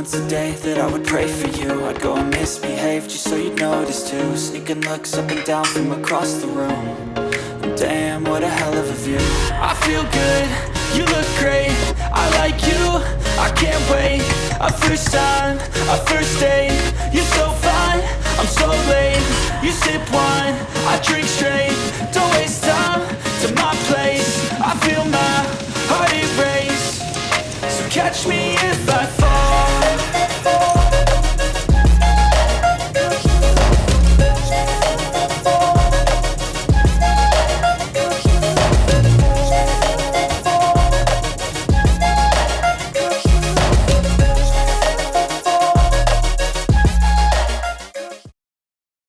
once a day that I would pray for you. I'd go and misbehave just so you'd notice too. Sneaking looks up and down from across the room. Damn, what a hell of a view. I feel good, you look great, I like you, I can't wait. A first time, a first date, you're so fine, I'm so late. You sip wine, I drink straight.